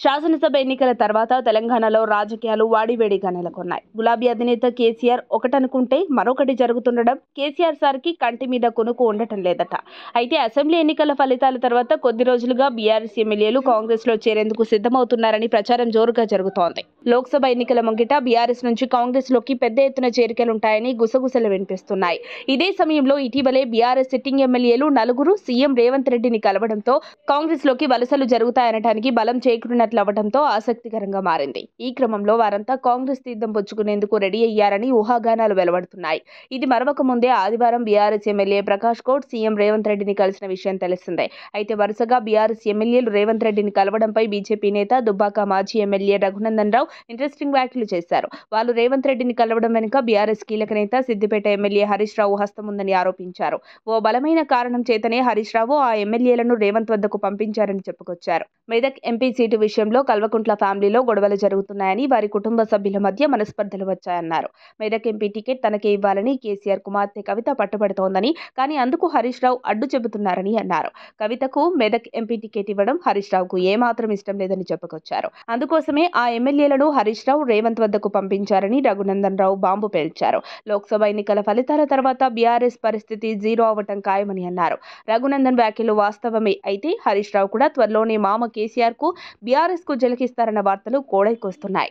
శాసనసభ ఎన్నికల తర్వాత తెలంగాణలో రాజకీయాలు వాడివేడిగా నెలకొన్నాయి. గులాబీ అధినేత కేసీఆర్ ఒకటనుకుంటే మరొకటి జరుగుతుండడం కేసీఆర్ సార్కి కంటి మీద కొనుకు ఉండటం లేదట. అయితే అసెంబ్లీ ఎన్నికల ఫలితాల తర్వాత కొద్ది రోజులుగా బీఆర్ఎస్ ఎమ్మెల్యేలు కాంగ్రెస్లో చేరేందుకు సిద్ధమవుతున్నారని ప్రచారం జోరుగా జరుగుతోంది. లోక్సభ ఎన్నికల ముంగిట బీఆర్ఎస్ నుంచి కాంగ్రెస్లోకి పెద్ద ఎత్తున చేరికలుంటాయని గుసగుసలు వినిపిస్తున్నాయి. ఇదే సమయంలో ఇటీవలే బీఆర్ఎస్ సిట్టింగ్ ఎమ్మెల్యేలు నలుగురు సీఎం రేవంత్ రెడ్డిని కలవడంతో కాంగ్రెస్లోకి వలసలు జరుగుతాయనటానికి బలం చేకూరినట్లవడంతో ఆసక్తికరంగా మారింది. ఈ క్రమంలో వారంతా కాంగ్రెస్ తీర్థం పుచ్చుకునేందుకు రెడీ అయ్యారని ఊహాగానాలు వెలువడుతున్నాయి. ఇది మరవక ముందే ఆదివారం BRS MLA Prakash Goud CM Revanth రెడ్డిని కలిసిన విషయం తెలిసిందే. అయితే వరుసగా బీఆర్ఎస్ ఎమ్మెల్యేలు రేవంత్ రెడ్డిని కలవడంపై బీజేపీ నేత దుబ్బాక మాజీ ఎమ్మెల్యే రఘునందన్ రావు ఇంట్రెస్టింగ్ వ్యాఖ్యలు చేశారు. వాళ్ళు రేవంత్ రెడ్డిని కలవడం వెనుక బీఆర్ఎస్ కీలక నేత సిద్దిపేట ఎమ్మెల్యే హరీష్ రావు హస్తముందని ఆరోపించారు. ఓ బలమైన కారణం చేతనే హరీష్ రావు ఆ ఎమ్మెల్యేలను రేవంత్ వద్దకు పంపించారని చెప్పుకొచ్చారు. మెదక్ ఎంపీ సీటు విషయంలో కల్వకుంట్ల ఫ్యామిలీలో గొడవలు జరుగుతున్నాయని, వారి కుటుంబ సభ్యుల మధ్య మనస్పర్ధలు వచ్చాయన్నారు. మెదక్ ఎంపీ టికెట్ తనకే ఇవ్వాలని కేసీఆర్ కుమార్తె కవిత పట్టుబడుతోందని, కానీ అందుకు హరీష్ రావు అడ్డు చెబుతున్నారని అన్నారు. కవితకు మెదక్ ఎంపీ టికెట్ ఇవ్వడం హరీష్ రావుకు ఏమాత్రం ఇష్టం లేదని చెప్పుకొచ్చారు. అందుకోసమే ఆ ఎమ్మెల్యేలను హరీష్ రావు రేవంత్ వద్దకు పంపించారని రఘునందన్ రావు బాంబు పేల్చారు. లోక్సభ ఎన్నికల ఫలితాల తర్వాత బీఆర్ఎస్ పరిస్థితి జీరో అవటం ఖాయమని అన్నారు. రఘునందన్ వ్యాఖ్యలు వాస్తవమే అయితే హరీష్ రావు కూడా త్వరలోనే మామ కేసీఆర్ కు బీఆర్ఎస్ కు జలకిస్తారన్న వార్తలు కోడైకొస్తున్నాయి.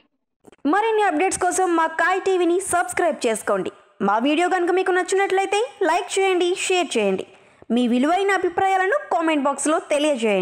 మరిన్ని అప్డేట్స్ కోసం మా కాయ్ టీవీని సబ్స్క్రైబ్ చేసుకోండి. మా వీడియో కనుక మీకు నచ్చినట్లయితే లైక్ చేయండి, షేర్ చేయండి. మీ విలువైన అభిప్రాయాలను కామెంట్ బాక్స్లో తెలియజేయండి.